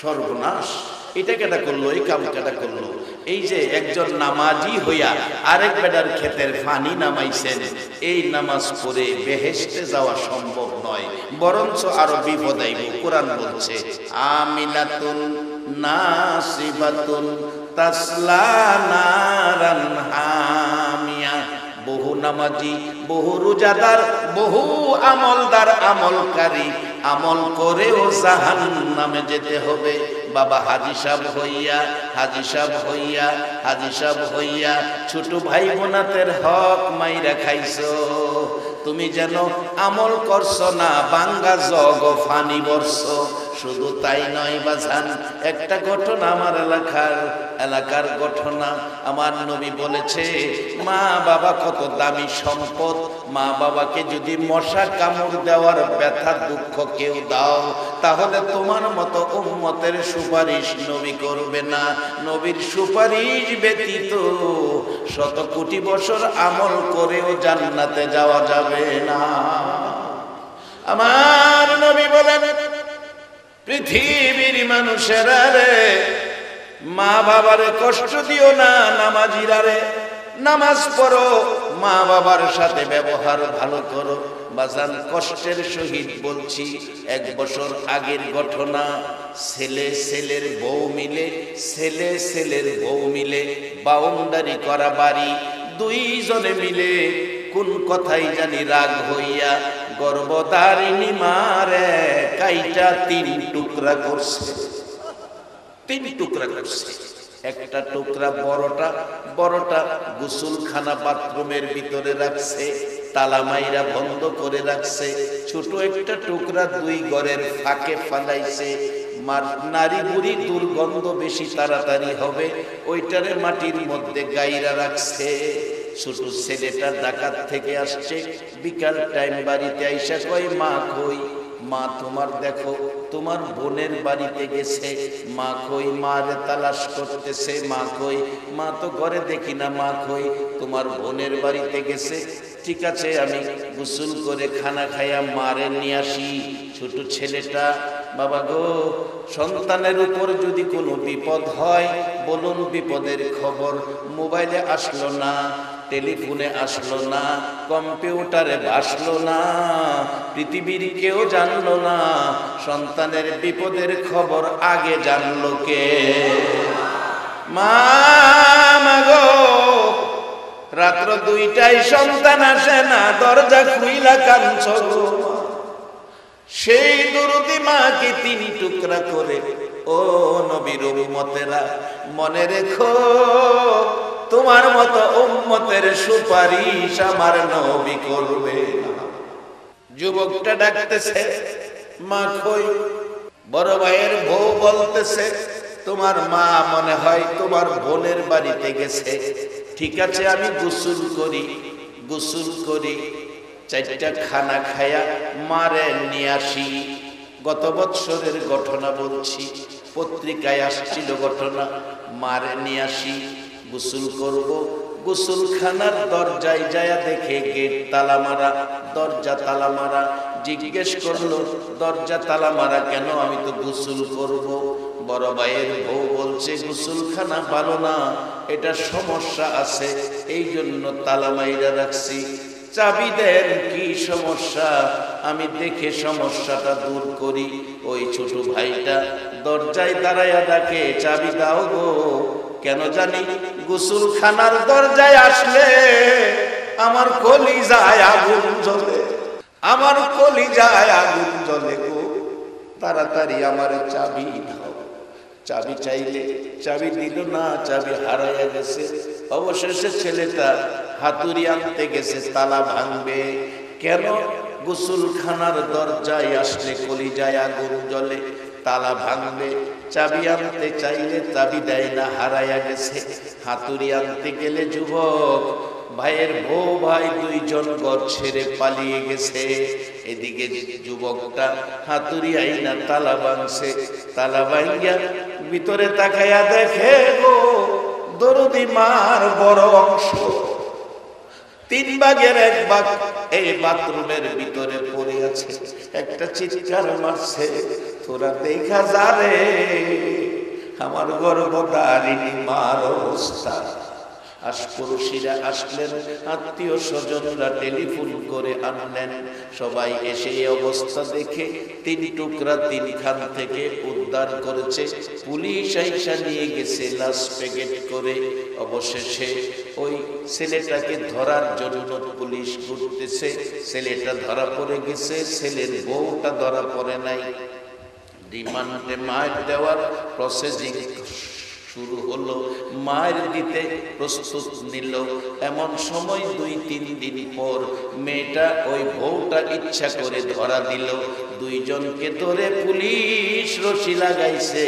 সর্বনাশ, এটা কেটা করলো, এই কাম কেটা করলো? এই যে একজন নামাজি হইয়া আরেক বেটার ক্ষেতের পানি নামাইছেন, এই নামাজ পড়ে বেহেশতে যাওয়া সম্ভব নয়, বরঞ্চ আরো বিপদ আইব। কোরআন বলছে আমিলাতুন নাসিবাতুন তাসলা নারান হামিয়া। বহু নামাজি, বহু রোজাদার, বহু আমলদার, আমলকারী আমল করেও জাহান্নামে যেতে হবে। বাবা হাজী সাহেব হইয়া, হাজী সাহেব হইয়া, হাজী সাহেব হইয়া ছোট ভাই বোনাতের হক মাইরা খাইছো। তুমি যেন আমল করছো না, বাঙ্গা জগ ফানি বরছো। শুধু তাই নয় বাজান, একটা ঘটনা আমার এলাকার ঘটনা। আমার নবী বলেছে, মা বাবা কত দামি সম্পদ। মা বাবাকে যদি মশা কামড় দেওয়ার ব্যথা দুঃখ কেউ দাও, তাহলে তোমার মতো উম্মতের সুপারিশ নবী করবে না। নবীর সুপারিশ ব্যতীত 100 কোটি বছর আমল করেও জান্নাতে যাওয়া যাবে না। আমার নবী বলেন, পৃথিবীর মানুষেরা রে, মা বাবারে কষ্ট দিও না। নামাজিরা রে, নামাজ পড়ো, মা বাবার সাথে ব্যবহার ভালো করো। বাজান, কষ্টের সহিত বলছি, 1 বছর আগের ঘটনা। ছেলের বউ মিলে বাউন্ডারি করা বাড়ি, 2 জনে মিলে কোন কথাই জানি রাগ হইয়া গর্ভধারিণী মারে কাইটা 3 টুকরা করছে। 3 টুকরা করছে। একটা টুকরা বড়টা গোসলখানা বাথরুমের ভিতরে রাখছে, তালা মাইরা বন্ধ করে রাখছে। ছোট একটা টুকরা 2 ঘরের ফাঁকে ফালাইছে। নারী বুড়ি দুর্গন্ধ বেশি তাড়াতাড়ি হবে, ওইটারে মাটির মধ্যে গাইরা রাখছে। ছোট ছেলেটা ডাকাত থেকে আসছে, বিকাল টাইম বাড়িতে আইসা কই, মা কই? মা তোমার দেখো, তোমার বোনের বাড়িতে গেছে। মা কই? মারে তালাশ করতেছে। মা কই? মা তো ঘরে দেখি না। মা কই? তোমার বোনের বাড়িতে গেছে। ঠিক আছে, আমি গোসল করে খানা খাইয়া মারে নিয়ে আসি। ছোট ছেলেটা, বাবা গো, সন্তানের উপর যদি কোনো বিপদ হয় বলুন, বিপদের খবর মোবাইলে আসলো না, টেলিফোনে আসলো না, কম্পিউটারে আসলো না, পৃথিবীর কেউ জানলো না। সন্তানের বিপদের খবর আগে জানলো কে? মা গো, রাত্র 2টায় সন্তান আসে না, দরজা খুইলা কাঁদছো গো। সেই দরদি মাকে 3 টুকরা করে, ও নবীর উম্মতেরা, মনে রেখো, তোমার মতো উম্মতের সুপারিশ আমার নবী করবে না। যুবকটা ডাকতেছে, মা কই? বড় ভাইয়ের বউ বলতেছে, তোমার মা মনে হয় তোমার বোনের বাড়িতে গেছে। ঠিক আছে, আমি গোসল করি, 4টা খানা খায়া মারে নিয়ে আসি। গত বৎসরের ঘটনা বলছি, পত্রিকায় আসছিল ঘটনা। মারে নিয়ে আসি, গোসল করব। গোসলখানার দরজায় যায় দেখে গেট তালা মারা, দরজা তালা মারা। জিজ্ঞেস করলো, দরজা তালা মারা কেন? আমি তো গোসল করব। বড় ভাইয়ের বউ বলছে, গোসলখানা ভালো না, এটা সমস্যা আছে, এই জন্য তালা মাইরা রাখছি। চাবি দেন, কি সমস্যা আমি দেখে সমস্যাটা দূর করি। ওই ছোট ভাইটা দরজায় দাঁড়ায়া ডাকে, চাবি দাও গো। কেন জানি গোসলখানার দরজায় আসলে আমার কলিজায় আগুন জ্বলে, আমার কলিজায় আগুন জ্বলে গো। তাড়াতাড়ি আমার চাবি দাও। চাবি চাইলে চাবি দিল না, চাবি হারাইয়া গেছে। অবশেষে ছেলেটা হাতুড়ি আনতে গেছে, তালা ভাঙবে। কেন? গোসলখানার দরজায় আসলে কলিজায় আগুন জ্বলে, তালা ভাঙবে। চাবি আনতে চাইলে চাবি দেয় না, হারাইয়া গেছে। হাতুড়ি আনতে গেলে যুবক ভাইয়ের বউ ভাই দুইজন ঘর ছেড়ে পালিয়ে গেছে। এদিকে যুবকটা হাতুড়ি আইনা তালা ভাঙছে। তালা ভাঙিয়া ভিতরে তাকাইয়া দেখে গো, দরদি মার বড় অংশ, 3 ভাগের 1 ভাগ এই বাথরুমের ভিতরে পড়ে আছে। একটা চিৎকার মারছে, তোরা দেখা যারে আমার গর্ভধারিণী মার অবস্থা। আশপড়শিরা আসলেন, আত্মীয় স্বজনরা টেলিফোন করে আনলেন। সবাই এসে এই অবস্থা দেখে 3 টুকরা 3 খান থেকে উদ্ধার করেছে। পুলিশ আইসা নিয়ে গেছে লাশ প্যাকেট করে। অবশেষে ওই ছেলেটাকে ধরার জন্য পুলিশ ঘুরতেছে। ছেলেটা ধরা পড়ে গেছে, ছেলের বউটা ধরা পড়ে নাই। রিমান্ডে মার দেওয়ার প্রসেসিং শুরু হলো, মায়ের দিতে প্রস্তুত নিল। এমন সময় 2-3 দিন পর মেয়েটা ওই বউটা ইচ্ছা করে ধরা দিল। 2 জনকে ধরে পুলিশ রশি লাগাইছে।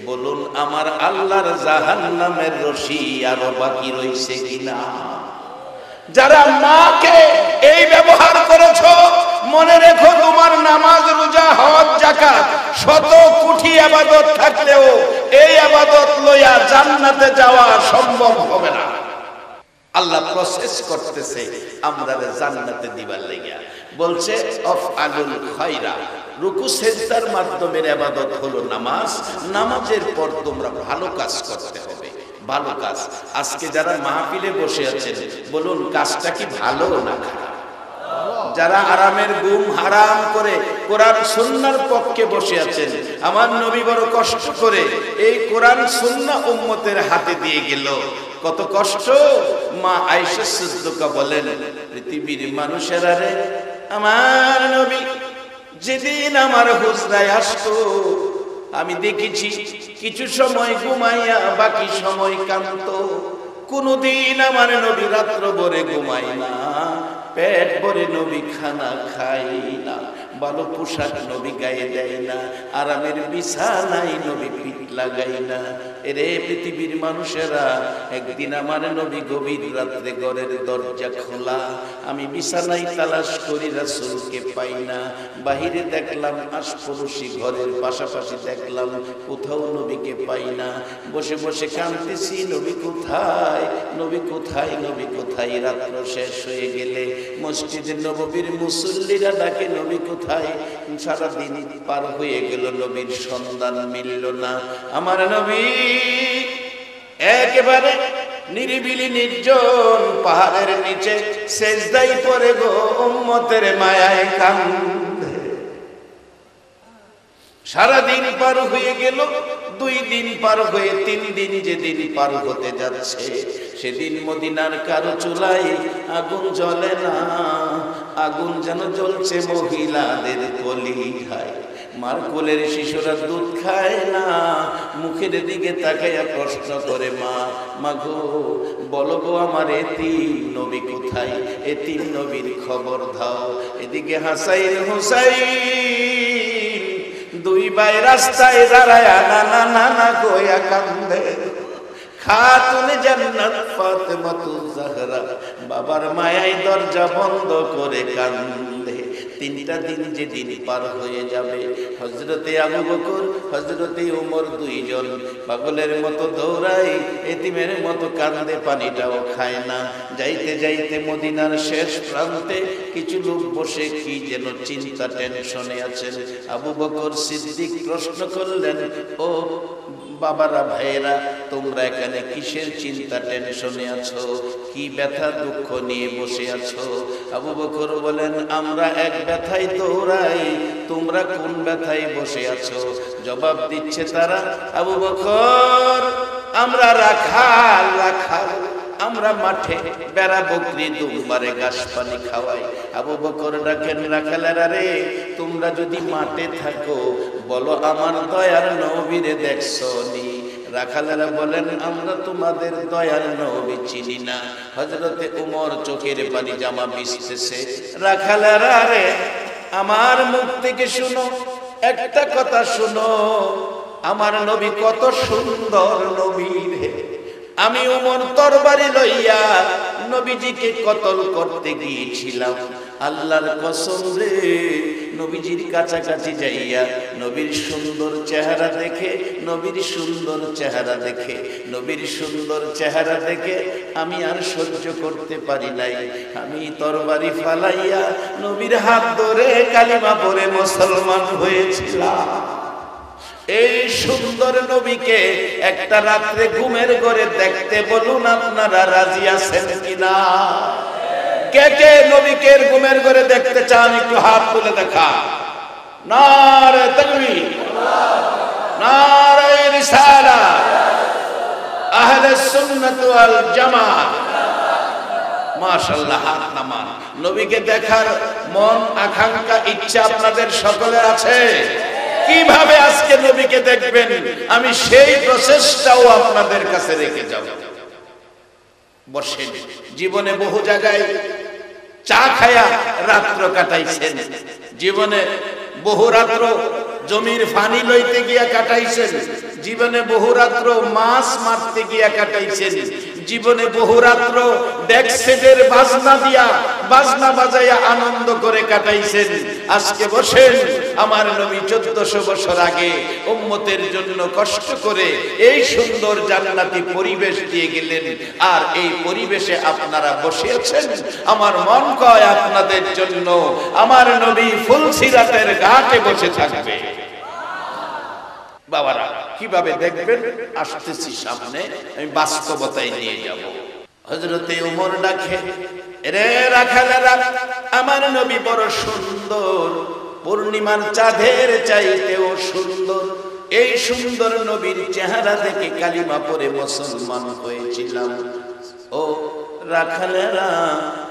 বলুন আমার আল্লাহর জাহান্নামের রশি আরো বাকি রইছে কিনা? যারা মাকে এই ব্যবহার করেছো, মনে রেখো তোমার নামাজ, রোজা, হজ, যাকাত, শত কোটি ইবাদত থাকলেও এই ইবাদত লইয়া জান্নাতে যাওয়া সম্ভব হবে না। আল্লাহ প্রসেস করতেছে আমরা জান্নাতে দিবার লাগিয়া। বলছে আফআলুল খায়রা, রুকু সিজদার মাধ্যমে ইবাদত হলো নামাজ। নামাজের পর তোমরা ভালো কাজ করতে হবে, ভালো কাজ। আজকে যারা মাহফিলে বসে আছেন, বলুন কাজটা কি ভালো না খারাপ? যারা আরামের ঘুম হারাম করে কোরআন সুন্নাহর পক্ষে বসে আছেন, আমার নবী বড় কষ্ট করে এই কোরআন সুন্নাহ উম্মতের হাতে দিয়ে গেল। কত কষ্ট! মা আয়েশা সিদ্দিকা বলেন, পৃথিবীর মানুষেরা রে, আমার নবী যেদিন আমার হুজরায় আসতো, আমি দেখেছি কিছু সময় ঘুমাইয়া বাকি সময় কাঁদতো। কোনদিন আমার নবী রাত্র ভরে ঘুমায় না, পেট ভরে নবী খানা খাই না, ভালো পোশাক নবী গায়ে দেয় না, আরামের বিছানায় নবী পিঠ লাগাই না। এরে পৃথিবীর মানুষেরা, একদিন আমার নবী গভীর রাত্রে ঘরের দরজা খোলা, আমি বিছানায় তালাশ করি, রাসূলকে পাই না। বাহিরে দেখলাম, আশপাশি ঘরের পাশাপাশি দেখলাম, কোথাও নবীকে পাই না। বসে বসে কাঁদতেছি, নবী কোথায়, নবী কোথায়, নবী কোথায়? রাত্র শেষ হয়ে গেলে মসজিদে নববীর মুসল্লিরা ডাকে, নবী কোথায়? সারাদিন পার হয়ে গেল, নবীর সন্ধান মিলল না। আমার নবী একেবারে নিরিবিলি নির্জন পাহাড়ের নিচে সেজদায় পড়ে গো, উম্মতের মায়ায় কান্দে। সারাদিন পার হয়ে গেল, 2 দিন পার হয়ে 3 দিন, যেদিন পার হতে যাচ্ছে সেদিন মদিনার কারো চুলায় আগুন জ্বলে না। আগুন যেন জ্বলছে মহিলাদের কলিজায়। মার কোলের শিশুরা দুধ খায় না, মুখের দিকে তাকাইয়া প্রশ্ন করে, মা, মাগো বলো গো আমার এতিম নবী কোথায়? এতিম নবীর খবর দাও। এদিকে হাসাইন হুসাইন দুই ভাই রাস্তায় দাঁড়ায় নানা নানা কইয়া কান্দে। খাতুন জান্নাত ফাতেমাতুজ জাহরা বাবার মায়ায় দরজা বন্ধ করে কান্দে। 3টা দিন যেদিন পার হয়ে যাবে, হযরতে আবু বকর হযরতে ওমর দুইজন পাগলের মতো দৌড়ায়, এতিমের মতো কান্দে, পানিটাও খায় না। যাইতে যাইতে মদিনার শেষ প্রান্তে কিছু লোক বসে কি যেন চিন্তা টেনশনে আছেন। আবু বকর সিদ্দিক প্রশ্ন করলেন, ও বাবারা, ভাইয়েরা, তোমরা এখানে কিসের চিন্তা টেনশনে আছো? কি ব্যথা দুঃখ নিয়ে বসে আছো? আবু বকর বলেন, আমরা এক ব্যথায় দৌড়াই, তোমরা কোন ব্যথায় বসে আছো? জবাব দিচ্ছে তারা, আবু বকর, আমরা রাখাল, আমরা মাঠে বেড়া বকরি দুম্বারে ঘাস পানি খাওয়াই। আবু বকর ডাকেন, রাখালেরা রে, তোমরা যদি মাঠে থাকো বলো আমার দয়ার নবীরে দেখছো নি? রাখালেরা বলেন, আমরা তোমাদের দয়ার নবী চিনি না। হযরতে ওমর চোখের পানি জামা ভিজতেছে। রাখালেরা রে, আমার মুখ থেকে শুনো, একটা কথা শুনো, আমার নবী কত সুন্দর নবী রে। আমি ওমর তরবারি লইয়া নবীজিকে কতল করতে গিয়েছিলাম। আল্লাহর কসম রে, নবীজির কাছাকাছি যাইয়া নবীর সুন্দর চেহারা দেখে, নবীর সুন্দর চেহারা দেখে, নবীর সুন্দর চেহারা দেখে আমি আর সহ্য করতে পারি নাই। আমি তরবারি ফালাইয়া নবীর হাত ধরে কালিমা পড়ে মুসলমান হয়েছিলাম। এই সুন্দর নবীকে একটা রাত্রে ঘুমের ঘরে দেখতে বলুন, আপনারা রাজি আছেন কিনা? কে কে নবীকে ঘুমের ঘরে দেখতে চান একটু হাত তুলে দেখা। নারে তাকবীর, নারে রিসালাত, আহলে সুন্নাত ওয়াল জামাত। মাশাআল্লাহ, হাত নামান। নবীকে দেখার মন, আকাঙ্ক্ষা, ইচ্ছা আপনাদের সকলের আছে? কিভাবে আজকে নবীকে দেখবেন, আমি সেই প্রচেষ্টাও আপনাদের কাছে রেখে যাব। বসেন। জীবনে বহু জায়গায় চা খায়া রাত্র কাটাইছেন, জীবনে বহু রাত্র জমির পানি লইতে গিয়া কাটাইছেন, জীবনে বহু রাত্র মাছ মারতে গিয়া কাটাইছেন, জীবনে বহু রাত্র ডেক্সেটের বাজনা দিয়া বাজনা বাজাইয়া আনন্দ করে কাটাইছেন। আজকে বসেন, আমার নবী 1400 বছর আগে উম্মতের জন্য কষ্ট করে এই সুন্দর জান্নাতি পরিবেশ দিয়ে গেলেন, আর এই পরিবেশে আপনারা বসে আছেন। আমার মন কয় আপনাদের জন্য আমার নবী ফুলসিরাতের ঘাটে বসে থাকবে। বাবারা, কিভাবে দেখবেন আসতেছি সামনে, আমি বাস্তবতায় নিয়ে যাব। হযরতে ওমর ডাকে, রে রাখালেরা, আমার নবী বড় সুন্দর, পূর্ণিমার চাঁদের চাইতেও সুন্দর। এই সুন্দর নবীর চেহারা দেখে কালিমা পড়ে মুসলমান হয়েছিলাম। ও রাখালেরা,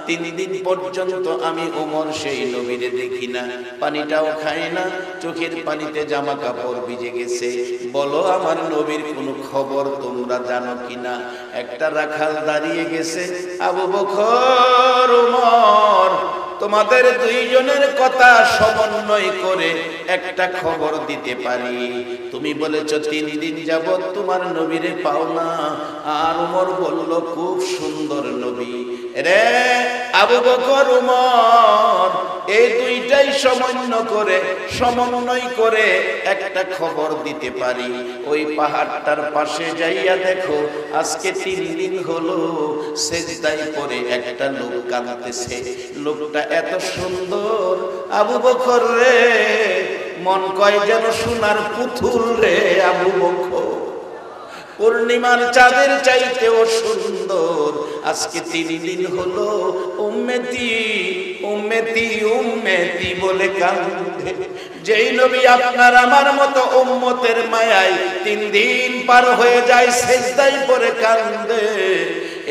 3 দিন পর্যন্ত আমি ওমর সেই নবীরে দেখি না, পানিটাও খাই না, চোখের পানিতে জামা কাপড় ভিজে গেছে। বলো আমার নবীর কোনো খবর তোমরা জানো কিনা? একটা রাখাল দাঁড়িয়ে গেছে, আবু বকর, ওমর, তোমাদের দুইজনের কথা সমন্বয় করে একটা খবর দিতে পারি। তুমি বলেছ 3 দিন যাবত তোমার নবীরে পাও না, আর ওমর বলল খুব সুন্দর নবী। রে আবু বকর, ওমর, এই দুইটাই সমন্বয় করে একটা খবর দিতে পারি। ওই পাহাড়টার পাশে যাইয়া দেখো, আজকে 3 দিন হলো সেজদায় পড়ে একটা লোক কাঁদতেছে। লোকটা এত সুন্দর, আবু বকর রে, মন কয় যেন সোনার পুতুল রে। আবু বকর পূর্ণিমার চাঁদের চাইতেও সুন্দর। আজকে 3 দিন হলো উম্মতি উম্মতি উম্মতি বলে কাঁদে। যেই নবী আপনার আমার মতো উম্মতের মায়ায় 3 দিন পার হয়ে যায়, সেজদায় পড়ে কাঁদে,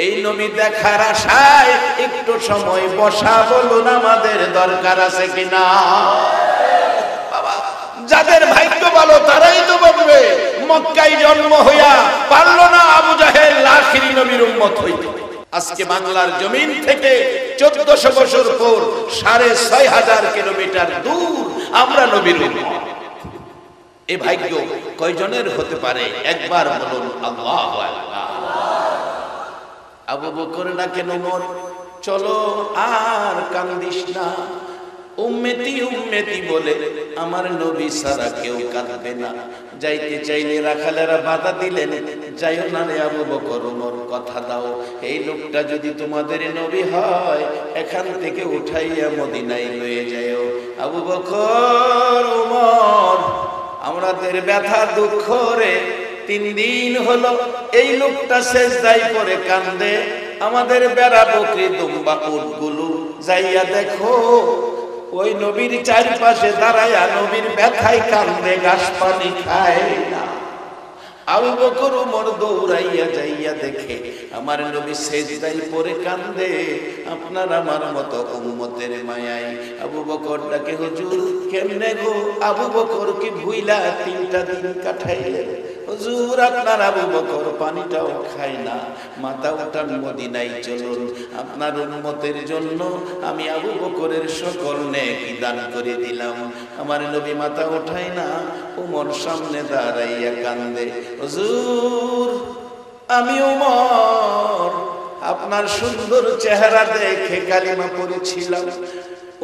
এই নবী দেখার আশায় একটু সময় বসা বলুন আমাদের দরকার আছে কিনা? বাবা, যাদের ভাগ্য ভালো তারাই তো বলবে, মক্কায় জন্ম হইয়া পারল না আবু জাহেল আখিরি নবীর উম্মত হইতে। আজকে বাংলার জমিন থেকে 1400 বছর পর 6500 কিলোমিটার দূর আমরা নবীর উম্মত। এ ভাগ্য কয়জনের হতে পারে? একবার বলুন আল্লাহু আকবার। আবু বকর ডাকেন ওমর, চলো আর কান্দিস না, উম্মতি উম্মতি বলে আমার নবী ছাড়া কেউ কাঁদবে না। যাইতে চাইলে রাখালেরা বাধা দিলেন, যাইও না রে আবু বকর, ওমর কথা দাও, এই লোকটা যদি তোমাদের নবী হয় এখান থেকে উঠাইয়া মদিনায় লয়ে যাও। আবু বকর, ওমর, আমাদের ব্যথা দুঃখ রে 3 দিন হলো এই লোকটা সেজদায় পড়ে কান্দে, আমাদের বেড়া বকরি দুম্বা উটগুলো যাইয়া দেখো ওই নবীর চারপাশে দাঁড়ায়া নবীর ব্যথায় কান্দে, ঘাস পানি খায় না। আবু বকর ওমর দৌড়াইয়া যাইয়া দেখে আমার নবী সেজদায় পড়ে কান্দে, আপনার আমার মতো উম্মতের মায়ায়। আবু বকর ডাকে, হুজুর কেমনে গো? আবু বকর কি ভুইলা 3টা দিন কাটাইলেন? হুজুর আপনার আবু বকর পানিটাও খায় না, মাথা উঠান মদিনায় চলুন, আপনার উম্মতের জন্য আমি আবু বকরের সকল নেকি দান করে দিলাম। আমার নবী মাথা উঠায় না, ওমর সামনে দাঁড়াইয়া কান্দে, হুজুর আমি ওমর আপনার সুন্দর চেহারা দেখে কালিমা পড়েছিলাম,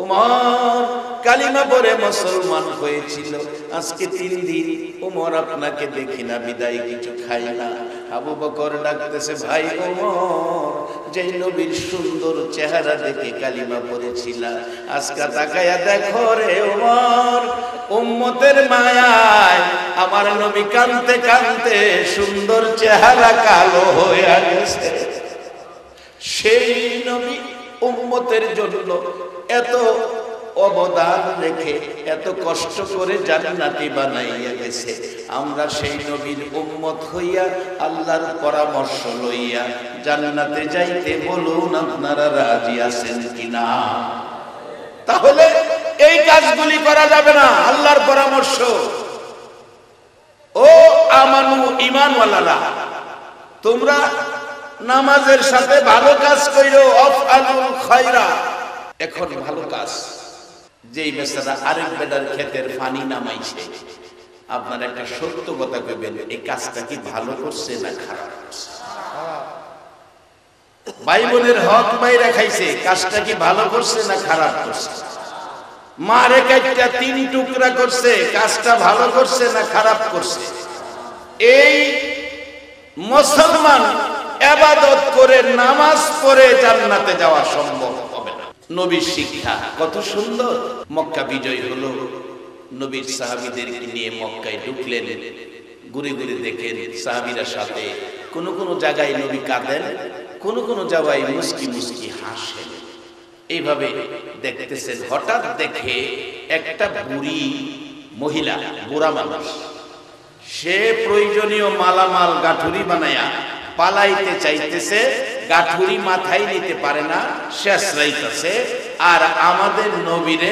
ওমর কালিমা পড়ে মুসলমান হয়েছিল, আজকে 3 দিন ওমর আপনাকে দেখি না, বিদায় কিছু খাই না। আবু বকর ডাকতেছে, ভাই ওমর, যে নবীর সুন্দর চেহারা দেখে কালিমা পড়েছিল, আজকে তাকায়া দেখো রে ওমর, উম্মতের মায়ায় আমার নবী কাঁদতে কাঁদতে সুন্দর চেহারা কালো হয়ে গেছে। সেই নবী উম্মতের জন্য এত অবদান রেখে এত কষ্ট করে জান্নাতি বানাইয়া গেছে, আমরা সেই নবীর উম্মত হইয়া আল্লাহর পরামর্শ লইয়া জান্নাতে যাইতে বলুন আপনারা রাজি আছেন কিনা? তাহলে এই কাজগুলি করা যাবে না, আল্লাহর পরামর্শ। ও আমানু ঈমানওয়ালারা, তোমরা নামাজের সাথে ভালো কাজ কইরো, আফআলুল খায়রা। এখন ভালো কাজ, যেই বেচারা আরেক বেটার ক্ষেতের পানি নামাইছে, আপনার একটা সত্য কথা কইবেন, এই কাজটা কি ভালো করছে না খারাপ করছে? ভাই বোনের হক মাইরা খাইছে, কাজটা কি ভালো করছে না খারাপ করছে? মারে কাইটা 3 টুকরা করছে, কাজটা ভালো করছে না খারাপ করছে? এই মুসলমান ইবাদত করে নামাজ পড়ে জান্নাতে যাওয়া সম্ভব হবে না। নবীর শিক্ষা কত সুন্দর। মক্কা বিজয় হলো, নবীর সাহাবীদেরকে নিয়ে মক্কায় ঢুকলেন, ঘুরে ঘুরে দেখেন সাহাবীরা সাথে, কোন কোন জায়গায় নবী কাঁদেন, কোন কোন জায়গায় মুস্কি মুস্কি হাসেন। এইভাবে দেখতেছেন, হঠাৎ দেখে একটা বুড়ি মহিলা, বুড়া মানুষ, সে প্রয়োজনীয় মালামাল গাঠুরি বানায়া পালাইতে চাইতেছে, গাঠুরি মাথায় নিতে পারে না, শেষ রাইতেছে, আর আমাদের নবীরে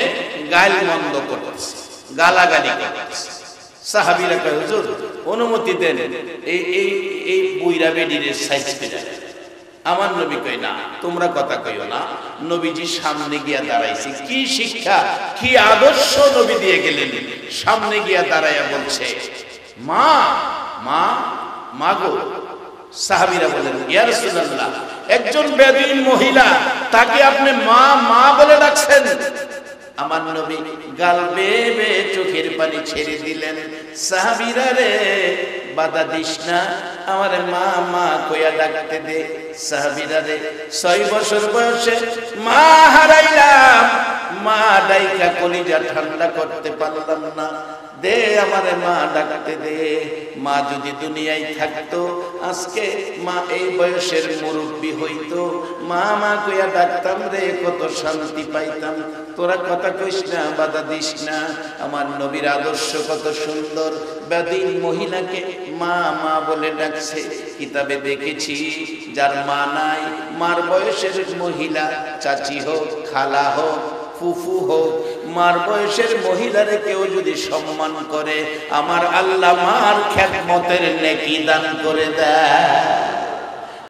গালমন্দ করতেছে, গালাগালি করতেছে। সাহাবীরা কয়, হুজুর অনুমতি দেন, এই বুইরা বেডিরে সাইজ করে। আমার নবী কয়, না তোমরা কথা কইও না, নবীজি সামনে গিয়া দাঁড়াইছে। কি শিক্ষা, কি আদর্শ নবী দিয়ে গেলেন। সামনে গিয়া দাঁড়াইয়া বলছে, মা মা মা গো। সাহাবীরা বলেন, ইয়া রাসূলুল্লাহ, একজন বেদুইন মহিলা, তাকে আপনি মা মা বলে ডাকছেন? আমার নবী গাল বেয়ে বেয়ে চোখের পানি ছেড়ে দিলেন, সাহাবীরা রে বাধা দিস না, আমার মা মা কইয়া ডাকতে দে। সাহাবীরা রে 6 বছর বয়সে মা হারাইলাম, মা ডাইকা কলিজা ঠান্ডা করতে পারলাম না, দে আমারে মা ডাকতে দে। মা যদি দুনিয়ায় থাকতো, আজকে মা এই বয়সের মুরব্বী হইতো, মা মা কইয়া ডাকতাম রে, কত শান্তি পাইতাম। তোরা কথা কইস না, বাধা দিস না। আমার নবীর আদর্শ কত সুন্দর, বেদুইন মহিলাকে মা মা বলে ডাকছে। কিতাবে দেখেছি, যার মা নাই, মার বয়সের মহিলা, চাচি হোক, খালা হোক, ফুফু হোক, মার বয়সের মহিলারে কেউ যদি সম্মান করে, আমার আল্লাহ মার খেদমতের নেকি দান করে দেয়।